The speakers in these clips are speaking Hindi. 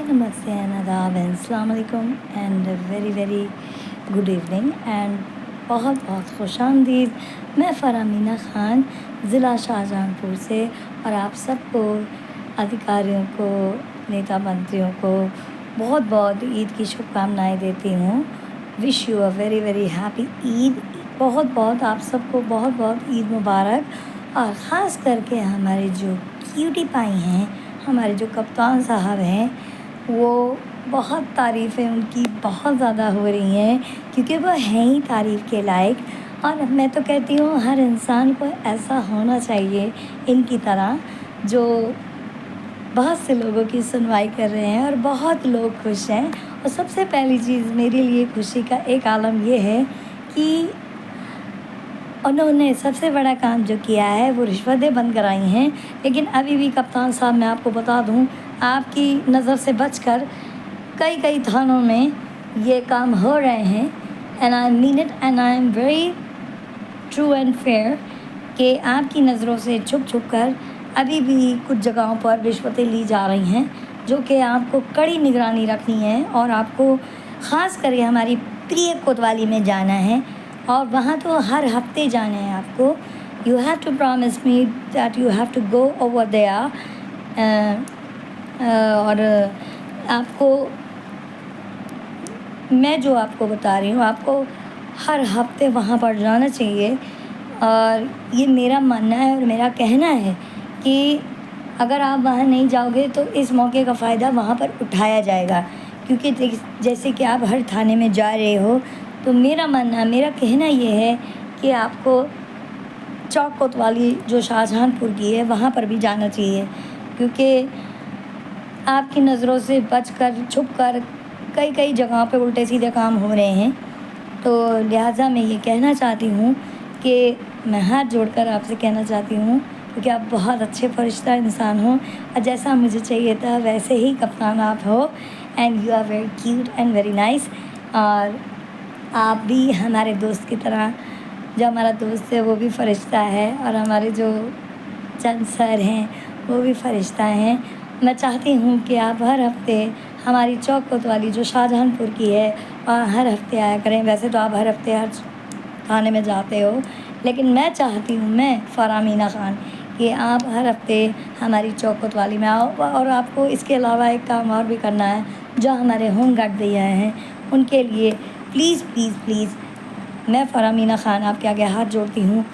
नमस्ते एंड आदाब एंड अस्सलाम वालेकुम and very very good evening and बहुत बहुत खुशामदीद। मैं फ़रामीना ख़ान ज़िला शाहजहांपुर से और आप सबको, अधिकारियों को, नेता मंत्रियों को बहुत बहुत ईद की शुभकामनाएं देती हूँ। Wish you a very very happy Eid. बहुत बहुत आप सबको बहुत बहुत ईद मुबारक। और ख़ास करके हमारे जो क्यूटी पाई हैं, हमारे जो कप्तान साहब हैं, वो बहुत तारीफ़ें उनकी बहुत ज़्यादा हो रही हैं क्योंकि वो हैं ही तारीफ़ के लायक। और मैं तो कहती हूँ हर इंसान को ऐसा होना चाहिए इनकी तरह, जो बहुत से लोगों की सुनवाई कर रहे हैं और बहुत लोग खुश हैं। और सबसे पहली चीज़ मेरे लिए खुशी का एक आलम ये है कि उन्होंने सबसे बड़ा काम जो किया है वो रिश्वतें बंद कराई हैं। लेकिन अभी भी कप्तान साहब, मैं आपको बता दूं, आपकी नज़र से बचकर कई कई थानों में ये काम हो रहे हैं। And I mean it and I am very true and fair कि आपकी नज़रों से छुप छुप कर अभी भी कुछ जगहों पर रिश्वतें ली जा रही हैं, जो कि आपको कड़ी निगरानी रखनी है। और आपको ख़ास करके हमारी प्रिय कोतवाली में जाना है और वहाँ तो हर हफ्ते जाना है आपको। You have to promise me that you have to go over there. और आपको, मैं जो आपको बता रही हूँ, आपको हर हफ्ते वहाँ पर जाना चाहिए। और ये मेरा मानना है और मेरा कहना है कि अगर आप वहाँ नहीं जाओगे तो इस मौके का फ़ायदा वहाँ पर उठाया जाएगा। क्योंकि जैसे कि आप हर थाने में जा रहे हो, तो मेरा मानना, मेरा कहना ये है कि आपको चौक कोतवाली जो शाहजहांपुर की है वहाँ पर भी जाना चाहिए। क्योंकि आपकी नज़रों से बचकर, छुपकर कई कई जगहों पे उल्टे सीधे काम हो रहे हैं। तो लिहाजा मैं ये कहना चाहती हूँ कि मैं हाथ जोड़कर आपसे कहना चाहती हूँ, क्योंकि आप बहुत अच्छे फरिश्ता इंसान हो और जैसा मुझे चाहिए था वैसे ही कप्तान आप हो। And you are very cute and very nice. और आप भी हमारे दोस्त की तरह, जो हमारा दोस्त है वो भी फरिश्ता है और हमारे जो चंद सर हैं वो भी फरिश्ता हैं। मैं चाहती हूँ कि आप हर हफ्ते हमारी चौक कोतवाली जो शाहजहांपुर की है और हर हफ्ते आया करें। वैसे तो आप हर हफ्ते हर थाने में जाते हो, लेकिन मैं चाहती हूँ, मैं फ़रामीना ख़ान, कि आप हर हफ्ते हमारी चौक कोतवाली में आओ। और आपको इसके अलावा एक काम और भी करना है, जो हमारे होम गार्ड भैया हैं उनके लिए प्लीज़ प्लीज़ प्लीज़ मैं फ़रामीना ख़ान आपके आगे हाथ जोड़ती हूँ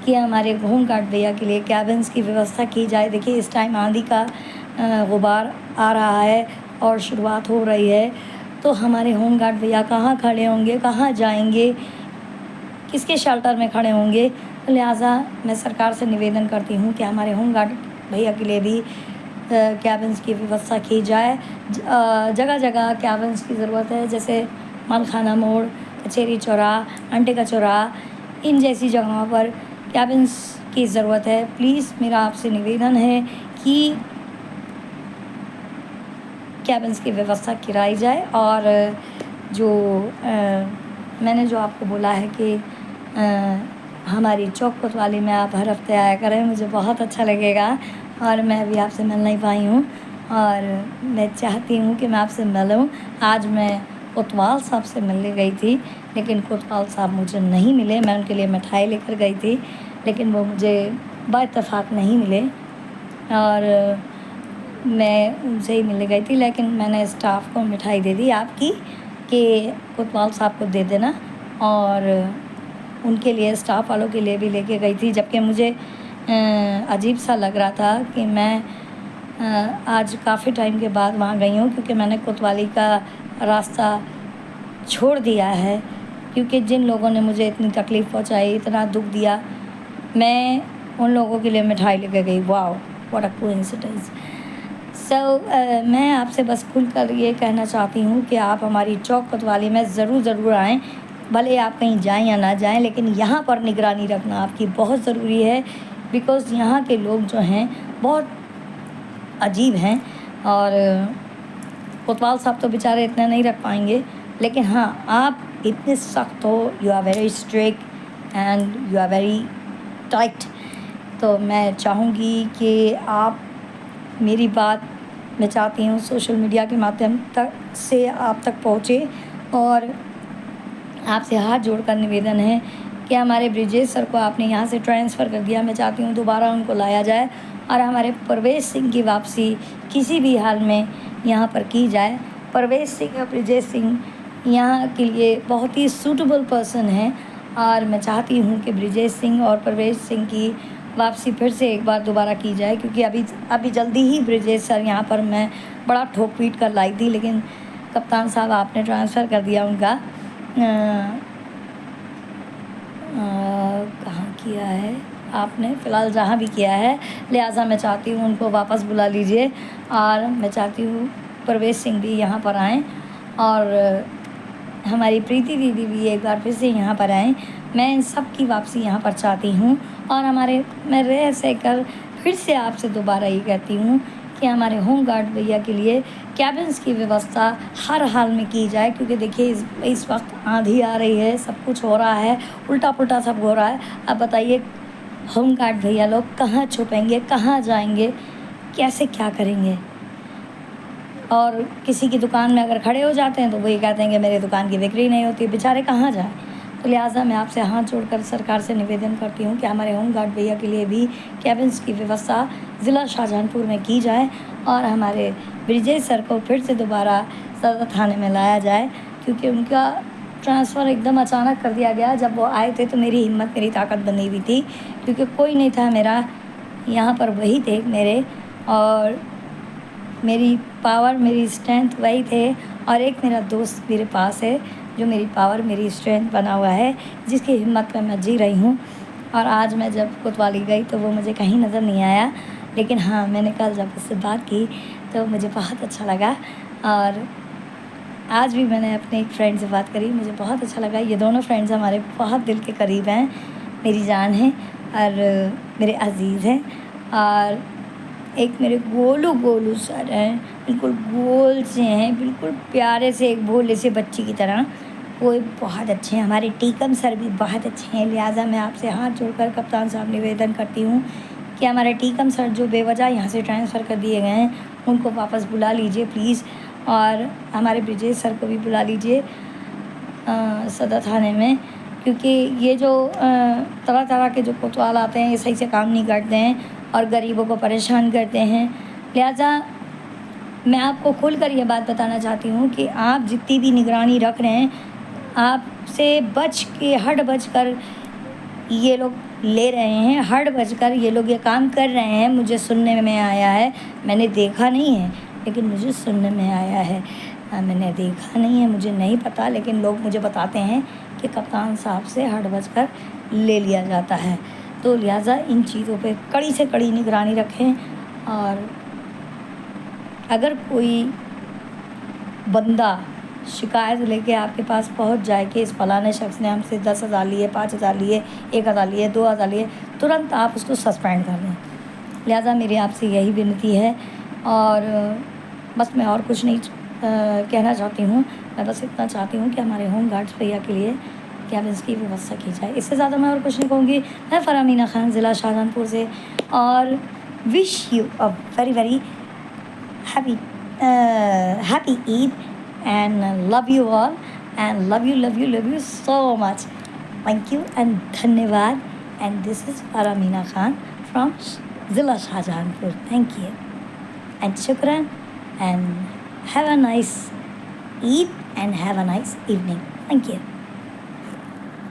कि हमारे होम गार्ड भैया के लिए कैबिन्स की व्यवस्था की जाए। देखिए, इस टाइम आंधी का गुबार आ रहा है और शुरुआत हो रही है, तो हमारे होम गार्ड भैया कहाँ खड़े होंगे, कहाँ जाएंगे, किसके शेल्टर में खड़े होंगे। तो लिहाजा मैं सरकार से निवेदन करती हूँ कि हमारे होम गार्ड भैया के लिए भी कैबिन्स की व्यवस्था की जाए। जगह जगह कैबिन्स की ज़रूरत है, जैसे मालखाना मोड़, कचेरी चौराहा, अंटे का चौराहा, इन जैसी जगहों पर कैबिन्स की ज़रूरत है। प्लीज़ मेरा आपसे निवेदन है कि कैबिन्स की व्यवस्था कराई जाए। और जो मैंने जो आपको बोला है कि हमारी चौक कोतवाली में आप हर हफ्ते आया करें, मुझे बहुत अच्छा लगेगा। और मैं अभी आपसे मिल नहीं पाई हूँ और मैं चाहती हूँ कि मैं आपसे मिलूँ। आज मैं कोतवाल साहब से मिलने गई थी, लेकिन कोतवाल साहब मुझे नहीं मिले। मैं उनके लिए मिठाई लेकर गई थी, लेकिन वो मुझे बाइत्तेफाक नहीं मिले और मैं उनसे ही मिलने गई थी। लेकिन मैंने स्टाफ को मिठाई दे दी आपकी कि कोतवाल साहब को दे देना, और उनके लिए, स्टाफ वालों के लिए भी लेके गई थी। जबकि मुझे अजीब सा लग रहा था कि मैं आज काफ़ी टाइम के बाद वहाँ गई हूँ, क्योंकि मैंने कोतवाली का रास्ता छोड़ दिया है। क्योंकि जिन लोगों ने मुझे इतनी तकलीफ़ पहुँचाई, इतना दुख दिया, मैं उन लोगों के लिए मिठाई लेके गई। Wow, what a coincidence. मैं आपसे बस खुलकर ये कहना चाहती हूँ कि आप हमारी चौक कोतवाली में ज़रूर आएँ। भले आप कहीं जाएं या ना जाएं, लेकिन यहाँ पर निगरानी रखना आपकी बहुत ज़रूरी है। बिकॉज़ यहाँ के लोग जो हैं बहुत अजीब हैं और कोतवाल साहब तो बेचारे इतना नहीं रख पाएंगे। लेकिन हाँ, आप इतने सख्त हो, you are very strict and you are very tight. तो मैं चाहूँगी कि आप मेरी बात मैं चाहती हूँ सोशल मीडिया के माध्यम तक से आप तक पहुँचे। और आपसे हाथ जोड़कर निवेदन है कि हमारे ब्रिजेश सर को आपने यहाँ से ट्रांसफ़र कर दिया, मैं चाहती हूँ दोबारा उनको लाया जाए और हमारे परवेश सिंह की वापसी किसी भी हाल में यहाँ पर की जाए। परवेश सिंह और ब्रिजेश सिंह यहाँ के लिए बहुत ही सूटेबल पर्सन है और मैं चाहती हूँ कि ब्रिजेश सिंह और परवेश सिंह की वापसी फिर से एक बार दोबारा की जाए, क्योंकि अभी जल्दी ही ब्रिजेश सर यहाँ पर मैं बड़ा ठोक पीट कर लाई थी, लेकिन कप्तान साहब आपने ट्रांसफ़र कर दिया उनका। कहाँ किया है आपने, फ़िलहाल जहाँ भी किया है, लिहाजा मैं चाहती हूँ उनको वापस बुला लीजिए और मैं चाहती हूँ परवेश सिंह भी यहाँ पर आएँ और हमारी प्रीति दीदी भी एक बार फिर से यहाँ पर आएँ। मैं इन सब की वापसी यहाँ पर चाहती हूँ और मैं रह सहकर फिर से आपसे दोबारा ये कहती हूँ कि हमारे होम गार्ड भैया के लिए कैबिन्स की व्यवस्था हर हाल में की जाए, क्योंकि देखिए इस वक्त आंधी आ रही है, सब कुछ हो रहा है, उल्टा पुल्टा सब हो रहा है। अब बताइए होम गार्ड भैया लोग कहाँ छुपेंगे, कहाँ जाएंगे, कैसे क्या करेंगे। और किसी की दुकान में अगर खड़े हो जाते हैं तो वही कहते हैं कि मेरी दुकान की बिक्री नहीं होती, बेचारे कहाँ जाएँ। तो लिहाजा मैं आपसे हाथ जोड़कर सरकार से निवेदन करती हूँ कि हमारे होम गार्ड भैया के लिए भी कैबिन्स की व्यवस्था ज़िला शाहजहानपुर में की जाए और हमारे ब्रिजेश सर को फिर से दोबारा सदर थाने में लाया जाए, क्योंकि उनका ट्रांसफ़र एकदम अचानक कर दिया गया। जब वो आए थे तो मेरी हिम्मत, मेरी ताकत बनी हुई थी, क्योंकि कोई नहीं था मेरा यहाँ पर, वही थे मेरे, और मेरी पावर, मेरी स्ट्रेंथ वही थे। और एक मेरा दोस्त मेरे पास है जो मेरी पावर, मेरी स्ट्रेंथ बना हुआ है, जिसकी हिम्मत में मैं जी रही हूँ। और आज मैं जब कोतवाली गई तो वो मुझे कहीं नज़र नहीं आया, लेकिन हाँ, मैंने कल जब उससे बात की तो मुझे बहुत अच्छा लगा। और आज भी मैंने अपने एक फ्रेंड से बात करी, मुझे बहुत अच्छा लगा। ये दोनों फ्रेंड्स हमारे बहुत दिल के करीब हैं, मेरी जान हैं और मेरे अज़ीज़ हैं। और एक मेरे गोलू सर हैं, बिल्कुल गोल से हैं, बिल्कुल प्यारे से, एक भोले से बच्ची की तरह, वो बहुत अच्छे हैं। हमारे टीकम सर भी बहुत अच्छे हैं। लिहाजा मैं आपसे हाथ जोड़कर कप्तान साहब निवेदन करती हूँ कि हमारे टीकम सर जो बेवजह यहाँ से ट्रांसफ़र कर दिए गए हैं, उनको वापस बुला लीजिए प्लीज़। और हमारे ब्रिजेश सर को भी बुला लीजिए सदर थाने में, क्योंकि ये जो तरह तरह के जो कोतवाल आते हैं, ये सही से काम नहीं करते हैं और गरीबों को परेशान करते हैं। लिहाजा मैं आपको खुलकर ये बात बताना चाहती हूँ कि आप जितनी भी निगरानी रख रहे हैं, आपसे हट बच कर ये लोग ले रहे हैं, हट बच कर ये लोग ये काम कर रहे हैं। मुझे सुनने में आया है, मैंने देखा नहीं है, लेकिन मुझे सुनने में आया है। मैंने देखा नहीं है, मुझे नहीं पता, लेकिन लोग मुझे बताते हैं कि कप्तान साहब से हट बच कर ले लिया जाता है। तो लिहाजा इन चीज़ों पे कड़ी से कड़ी निगरानी रखें। और अगर कोई बंदा शिकायत लेके आपके पास पहुंच जाए कि इस फलाने शख्स ने हमसे 10,000 लिए, 5,000 लिए, 1,000 लिए, 2,000 लिए, तुरंत आप उसको सस्पेंड कर दें। लिहाजा मेरी आपसे यही विनती है। और बस मैं और कुछ नहीं कहना चाहती हूँ। मैं बस इतना चाहती हूँ कि हमारे होम गार्ड्स भैया के लिए कैबिन्स की व्यवस्था की जाए। इससे ज़्यादा मैं और कुछ नहीं कहूँगी। मैं फ़रामीना ख़ान, ज़िला शाहजहानपुर से, और wish you a very very happy Eid and love you all and love you so much. Thank you and धन्यवाद. And this is Faramina Khan from Zilla Shahjahanpur. Thank you and shukran and have a nice Eid and have a nice evening. Thank you.